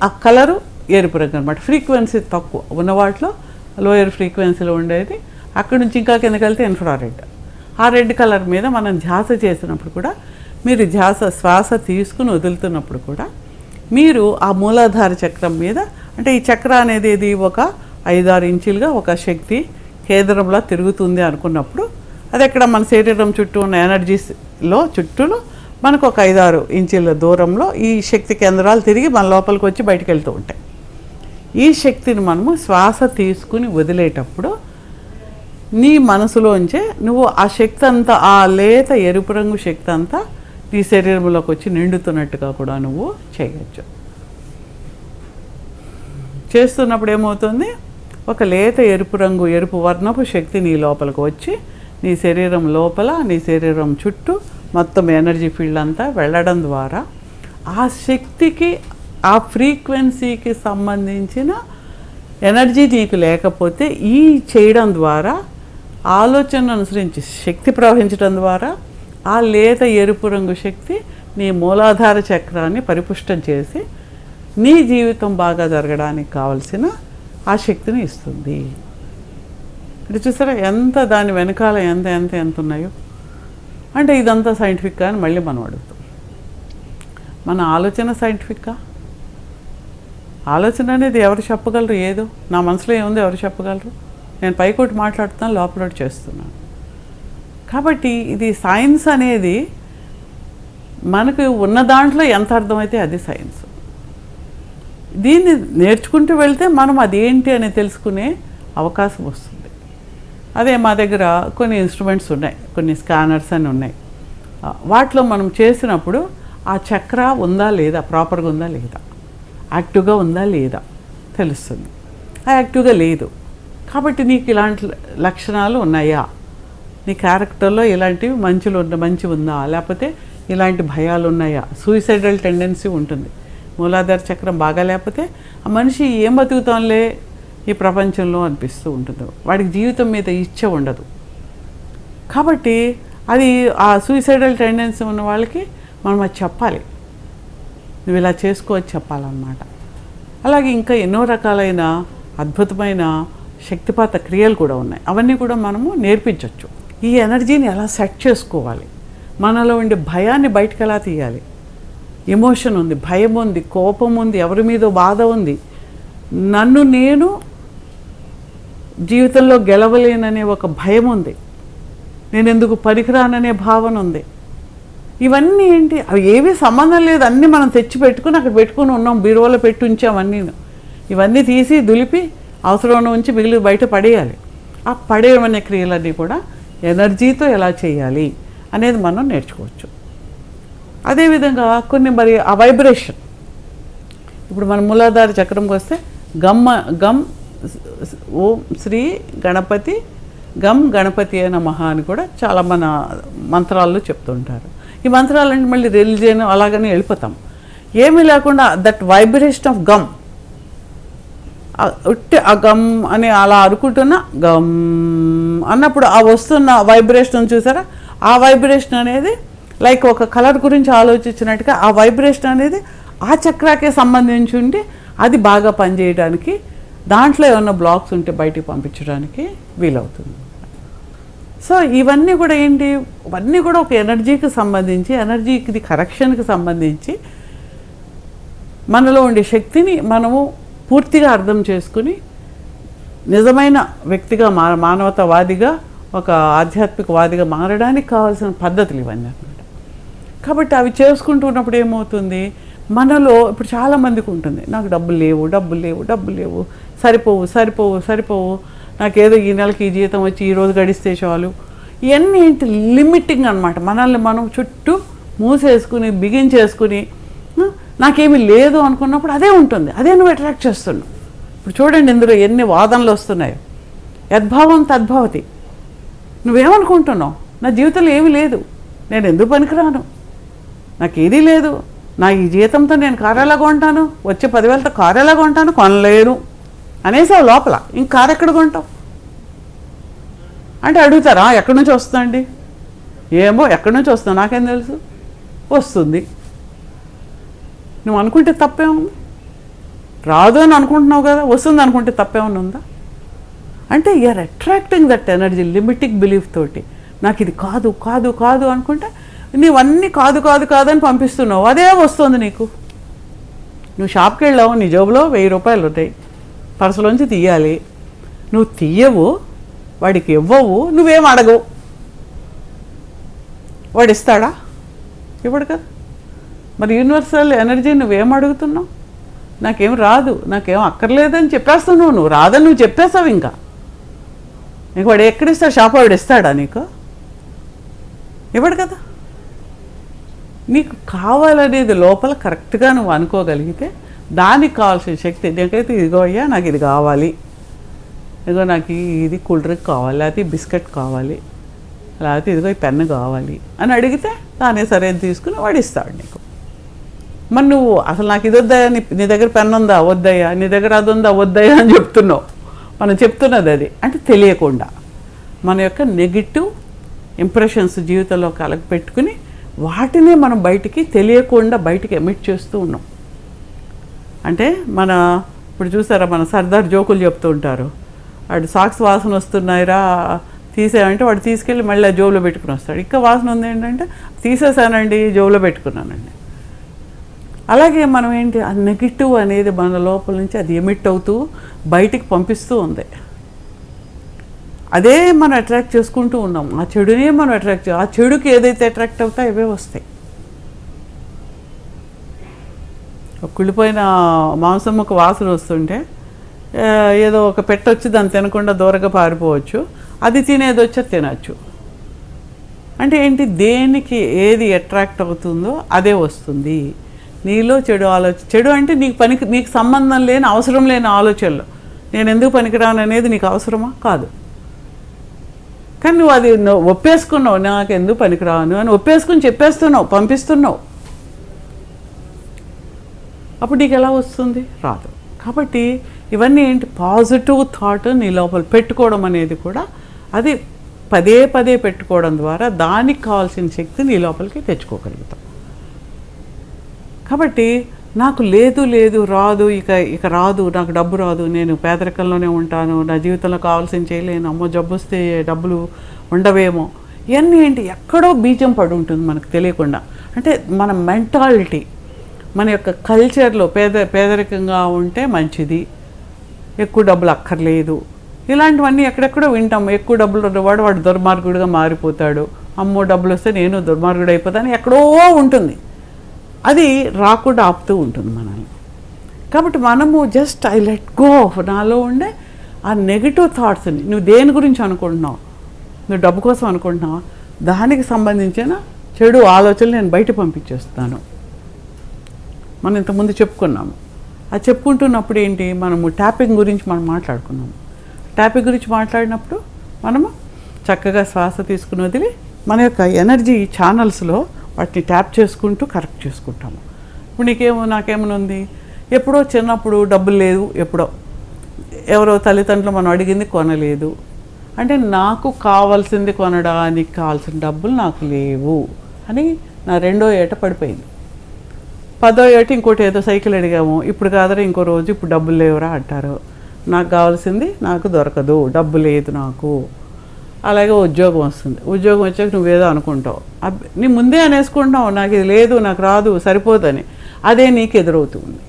ఆ కలరు ఎరుపు రంగు అనమాట. ఫ్రీక్వెన్సీ తక్కువ ఉన్న వాటిలో లోయర్ ఫ్రీక్వెన్సీలో ఉండేది. అక్కడి నుంచి ఇంకా కిందకి వెళ్తే ఇన్ఫ్రారెడ్. ఆ రెడ్ కలర్ మీద మనం ధ్యాస చేసినప్పుడు కూడా, మీరు శ్వాస తీసుకుని వదులుతున్నప్పుడు కూడా మీరు ఆ మూలాధార చక్రం మీద, అంటే ఈ చక్ర అనేది ఇది ఒక 5-6 ఇంచులుగా ఒక శక్తి కేంద్రంలో తిరుగుతుంది అనుకున్నప్పుడు, అది ఎక్కడ మన శరీరం చుట్టూ ఉన్న ఎనర్జీస్లో చుట్టూలో మనకు ఒక 5-6 ఇంచుల దూరంలో ఈ శక్తి కేంద్రాలు తిరిగి మన లోపలికి వచ్చి బయటకు వెళ్తూ ఉంటాయి. ఈ శక్తిని మనము శ్వాస తీసుకుని వదిలేటప్పుడు నీ మనసులోంచే నువ్వు ఆ శక్తి అంతా, ఆ లేత ఎరుపు రంగు శక్తి అంతా నీ శరీరంలోకి వచ్చి నిండుతున్నట్టుగా కూడా నువ్వు చేయొచ్చు. చేస్తున్నప్పుడు ఏమవుతుంది, ఒక లేత ఎరుపు వర్ణపు శక్తి నీ లోపలికి వచ్చి నీ శరీరం లోపల, నీ శరీరం చుట్టూ మొత్తం ఎనర్జీ ఫీల్డ్ అంతా వెళ్ళడం ద్వారా ఆ శక్తికి, ఆ ఫ్రీక్వెన్సీకి సంబంధించిన ఎనర్జీ నీకు లేకపోతే ఈ చేయడం ద్వారా, ఆలోచనను అనుసరించి శక్తి ప్రవహించడం ద్వారా ఆ లేత ఎరుపు రంగు శక్తి నీ మూలాధార చక్రాన్ని పరిపుష్టం చేసి నీ జీవితం బాగా జరగడానికి కావలసిన ఆ శక్తిని ఇస్తుంది. అంటే చూసారా ఎంత దాని వెనకాల ఎంత ఉన్నాయో. అంటే ఇదంతా సైంటిఫిక్గా అని మళ్ళీ మనం అడుగుతాం. మన ఆలోచన సైంటిఫిక్గా? ఆలోచన అనేది ఎవరు చెప్పగలరు? ఏదో నా మనసులో ఏముందో ఎవరు చెప్పగలరు? నేను పైకోటి మాట్లాడుతున్నాను, లోపల చేస్తున్నాను. కాబట్టి ఇది సైన్స్ అనేది మనకు ఉన్న దాంట్లో ఎంత అర్థమైతే అది సైన్స్. దీన్ని నేర్చుకుంటూ వెళ్తే మనం అదేంటి అని తెలుసుకునే అవకాశం వస్తుంది. అదే మా దగ్గర కొన్ని ఇన్స్ట్రుమెంట్స్ ఉన్నాయి, కొన్ని స్కానర్స్ అని ఉన్నాయి. వాటిలో మనం చేసినప్పుడు ఆ చక్ర ఉందా లేదా, ప్రాపర్గా ఉందా లేదా, యాక్టివ్గా ఉందా లేదా తెలుస్తుంది. ఆ యాక్టివ్గా లేదు కాబట్టి నీకు ఇలాంటి లక్షణాలు ఉన్నాయా, నీ క్యారెక్టర్లో ఇలాంటివి మంచి ఉందా, లేకపోతే ఇలాంటి భయాలు ఉన్నాయా, సూసైడల్ టెండెన్సీ ఉంటుంది. మూలాధార చక్రం బాగా లేకపోతే ఆ మనిషి ఏం బతుకుతాంలే ఈ ప్రపంచంలో అనిపిస్తూ ఉంటుంది, వాడికి జీవితం మీద ఇచ్చ ఉండదు. కాబట్టి అది ఆ సూసైడల్ టెండెన్సీ ఉన్న వాళ్ళకి మనం అది చెప్పాలి, నువ్వు ఇలా చేసుకోవచ్చు చెప్పాలన్నమాట. అలాగే ఇంకా ఎన్నో రకాలైన అద్భుతమైన శక్తిపాత క్రియలు కూడా ఉన్నాయి, అవన్నీ కూడా మనము నేర్పించవచ్చు. ఈ ఎనర్జీని ఎలా సెట్ చేసుకోవాలి, మనలో ఉండే భయాన్ని బయటకు ఎలా తీయాలి. ఎమోషన్ ఉంది, భయం ఉంది, కోపం ఉంది, ఎవరి మీదో బాధ ఉంది, నన్ను నేను జీవితంలో గెలవలేననే ఒక భయం ఉంది, నేను ఎందుకు పనికిరాననే భావన ఉంది. ఇవన్నీ ఏంటి, అవి ఏవీ సంబంధం లేదు, అన్నీ మనం తెచ్చి పెట్టుకుని అక్కడ పెట్టుకుని ఉన్నాం, బీరువాలో పెట్టి ఉంచాం అన్నీ. ఇవన్నీ తీసి దులిపి అవసరం ఉంచి మిగిలి బయట పడేయాలి. ఆ పడేయమనే క్రియలన్నీ కూడా ఎనర్జీతో ఎలా చేయాలి అనేది మనం నేర్చుకోవచ్చు. అదేవిధంగా కొన్ని మరి ఆ వైబ్రేషన్, ఇప్పుడు మన మూలాధార చక్రంకి వస్తే గమ్ ఓం శ్రీ గణపతి గమ్ గణపతి నమః అని కూడా చాలా మన మంత్రాల్లో చెప్తుంటారు. ఈ మంత్రాలన్నీ మళ్ళీ రిలీజియన్ అలాగని వెళ్ళిపోతాం. ఏమీ లేకుండా దట్ వైబ్రేషన్ ఆఫ్ గమ్, ఉట్టి ఆ గమ్ అని అలా అనుకుంటున్నా గమ్ అన్నప్పుడు ఆ వస్తున్న వైబ్రేషన్ చూసారా, ఆ వైబ్రేషన్ అనేది లైక్ ఒక కలర్ గురించి ఆలోచించినట్టుగా ఆ వైబ్రేషన్ అనేది ఆ చక్రాకే సంబంధించి ఉండి అది బాగా పనిచేయడానికి, దాంట్లో ఏమన్నా బ్లాక్స్ ఉంటే బయటికి పంపించడానికి వీలవుతుంది. సో ఇవన్నీ కూడా ఏంటి, ఇవన్నీ కూడా ఒక ఎనర్జీకి సంబంధించి, ఎనర్జీకి కరెక్షన్కి సంబంధించి మనలో ఉండే శక్తిని మనము పూర్తిగా అర్థం చేసుకుని నిజమైన వ్యక్తిగా మానవతావాదిగా, ఒక ఆధ్యాత్మికవాదిగా మారడానికి కావాల్సిన పద్ధతులు ఇవన్నీ అన్నమాట. కాబట్టి అవి చేసుకుంటున్నప్పుడు ఏమవుతుంది, మనలో ఇప్పుడు చాలామందికి ఉంటుంది, నాకు డబ్బులు లేవు, సరిపోవు, నాకేదో ఈ నెలకి ఈ జీతం వచ్చి ఈరోజు గడిస్తే చాలు. ఇవన్నీ ఏంటి, లిమిటింగ్ అనమాట. మనల్ని మనం చుట్టూ మూసేసుకుని బిగించేసుకుని నాకేమీ లేదు అనుకున్నప్పుడు అదే ఉంటుంది, అదే నువ్వు అట్రాక్ట్ చేస్తున్నావు. ఇప్పుడు చూడండి ఇందులో ఎన్ని వాదనలు వస్తున్నాయో. యద్భావం తద్భవతి. నువ్వేమనుకుంటున్నావు, నా జీవితంలో ఏమీ లేదు, నేను ఎందుకు పనికిరాను, నాకు ఏదీ లేదు, నా ఈ జీతంతో నేను కారు ఎలా కొంటాను, వచ్చే 10,000తో కారు ఎలా కొంటాను, కొనలేను అనేసావు లోపల. ఇంక కారు ఎక్కడ కొంటావు అంటే అడుగుతారా, ఎక్కడి నుంచి వస్తుందండి, ఏమో ఎక్కడి నుంచి వస్తుందో నాకేం తెలుసు, వస్తుంది. నువ్వు అనుకుంటే తప్పేముంది, రాదు అని అనుకుంటున్నావు కదా, వస్తుంది అనుకుంటే తప్పేమన్నా ఉందా? అంటే you're attracting that energy limiting belief తోటి. నాకు ఇది కాదు కాదు కాదు అనుకుంటే నీవన్నీ కాదు కాదు కాదని పంపిస్తున్నావు, అదే వస్తుంది నీకు. నువ్వు షాప్కి వెళ్ళావు, నీ జేబులో 1000 రూపాయలు ఉంటాయి, పర్సులోంచి తీయాలి, నువ్వు తీయవు, వాడికి ఇవ్వవు, నువ్వేం అడగవు, వాడు ఇస్తాడా? ఇవ్వడు కదా. మరి యూనివర్సల్ ఎనర్జీ నువ్వేం అడుగుతున్నావు? నాకేం రాదు, నాకేం అక్కర్లేదని చెప్పేస్తున్నావు, నువ్వు రాదని నువ్వు చెప్పేస్తావు. ఇంకా వాడు ఎక్కడిస్తాడు? షాప్ వాడు ఇస్తాడా నీకు? ఇవ్వడు కదా. నీకు కావాలనేది లోపల కరెక్ట్గా నువ్వు అనుకోగలిగితే దానికి కావాల్సిన శక్తి, నాకైతే ఇదిగో అయ్యా నాకు ఇది కావాలి, ఇదిగో నాకు ఇది కూల్ డ్రింక్ కావాలి, లేకపోతే బిస్కెట్ కావాలి, లేకపోతే ఇదిగో ఈ పెన్ను కావాలి అని అడిగితే దానే సరే తీసుకుని వాడు ఇస్తాడు నీకు. మరి నువ్వు అసలు నాకు ఇది వద్దయా, నీ దగ్గర పెన్ను ఉందా, వద్దయ్యా, నీ దగ్గర అది ఉందా, వద్దయ్యా అని చెప్తున్నావు. మనం చెప్తున్నది అది అంటే తెలియకుండా మన యొక్క నెగిటివ్ ఇంప్రెషన్స్ జీవితంలో కలగ పెట్టుకుని వాటినే మనం బయటికి తెలియకుండా బయటికి ఎమిట్ చేస్తూ ఉన్నాం. అంటే మన ఇప్పుడు చూసారా, మన సర్దార్ జోకులు చెప్తూ ఉంటారు, వాడు సాక్స్ వాసన వస్తున్నాయిరా తీసేయంటే వాడు తీసుకెళ్ళి మళ్ళీ జోబులో పెట్టుకుని వస్తాడు. ఇంకా వాసన ఉంది ఏంటంటే తీసేసానండి, జోబులో పెట్టుకున్నానండి. అలాగే మనం ఏంటి, ఆ నెగిటివ్ అనేది మన లోపల నుంచి అది ఎమిట్ అవుతూ బయటికి పంపిస్తూ ఉంది. అదే మనం అట్రాక్ట్ చేసుకుంటూ ఉన్నాం. ఆ చెడునే మనం ఆ చెడుకి ఏదైతే అట్రాక్ట్ అవుతాయో అవే వస్తాయి. కుళ్ళిపోయిన మాంసం ఒక వాసన వస్తుంటే ఏదో ఒక పెట్ట వచ్చి దాన్ని తినకుండా దూరంగా పారిపోవచ్చు, అది తినేది వచ్చి తినచ్చు. అంటే ఏంటి, దేనికి ఏది అట్రాక్ట్ అవుతుందో అదే వస్తుంది. నీలో చెడు అంటే నీకు సంబంధం లేని అవసరం లేని ఆలోచనలు. నేను ఎందుకు పనికిరాను అనేది నీకు అవసరమా? కాదు. కానీ నువ్వు అది ఒప్పేసుకున్నావు, నాకు ఎందుకు పనికిరాను అని ఒప్పేసుకుని చెప్పేస్తున్నావు, పంపిస్తున్నావు. అప్పుడు నీకు ఎలా వస్తుంది? రాదు. కాబట్టి ఇవన్నీ ఏంటి, పాజిటివ్ థాట్ నీ లోపల పెట్టుకోవడం అనేది కూడా అది పదే పదే పెట్టుకోవడం ద్వారా దానికి కావాల్సిన శక్తి నీ లోపలికి తెచ్చుకోగలుగుతాం. కాబట్టి నాకు లేదు రాదు, ఇక రాదు, నాకు డబ్బు రాదు, నేను పేదరికంలోనే ఉంటాను, నా జీవితంలో కావాల్సిన చేయలేను, అమ్మో జబ్బు వస్తే డబ్బులు ఉండవేమో, ఇవన్నీ ఏంటి, ఎక్కడో బీజం పడి ఉంటుంది మనకు తెలియకుండా. అంటే మన మెంటాలిటీ, మన యొక్క కల్చర్లో పేదరికంగా ఉంటే మంచిది, ఎక్కువ డబ్బులు అక్కర్లేదు, ఇలాంటివన్నీ ఎక్కడెక్కడో వింటాం. ఎక్కువ డబ్బులు ఉన్నవాడు వాడు దుర్మార్గుడిగా మారిపోతాడు, అమ్మో డబ్బులు వస్తే నేను దుర్మార్గుడు అయిపోతాను, ఎక్కడో ఉంటుంది. అది రాకుండా ఆపుతూ ఉంటుంది మనల్ని. కాబట్టి మనము just I let go of నాలో ఉండే ఆ నెగిటివ్ థాట్స్ని. నువ్వు దేని గురించి అనుకుంటున్నావు, నువ్వు డబ్బు కోసం అనుకుంటున్నావా, దానికి సంబంధించిన చెడు ఆలోచనలు నేను బయట పంపించేస్తాను. మనం ఇంతకుముందు చెప్పుకున్నాము. అది చెప్పుకుంటున్నప్పుడు ఏంటి, మనము ట్యాపింగ్ గురించి మనం మాట్లాడుకున్నాము. ట్యాపింగ్ గురించి మాట్లాడినప్పుడు మనము చక్కగా శ్వాస తీసుకుని వదిలి మన యొక్క ఎనర్జీ ఛానల్స్లో వాటిని ట్యాప్ చేసుకుంటూ కరెక్ట్ చేసుకుంటాము. ఇప్పుడు నాకేమైనా ఉంది, ఎప్పుడో చిన్నప్పుడు డబ్బులు లేదు, ఎప్పుడో ఎవరో తల్లిదండ్రులు మనం అడిగింది కొనలేదు అంటే నాకు కావాల్సింది కొనడానికి కావాల్సిన డబ్బులు నాకు లేవు అని నా 2వ ఏట పడిపోయింది. 10వ ఏట ఇంకోటి ఏదో సైకిల్ అడిగాము, ఇప్పుడు కాదరా ఇంకో రోజు, ఇప్పుడు డబ్బులు లేవురా అంటారు. నాకు కావాల్సింది నాకు దొరకదు, డబ్బు లేదు నాకు. అలాగే ఉద్యోగం వస్తుంది, ఉద్యోగం వచ్చాక నువ్వేదో అనుకుంటావు, నీ ముందే అనేసుకుంటావు నాకు ఇది లేదు, నాకు రాదు, సరిపోదని. అదే నీకు ఎదురవుతుంది.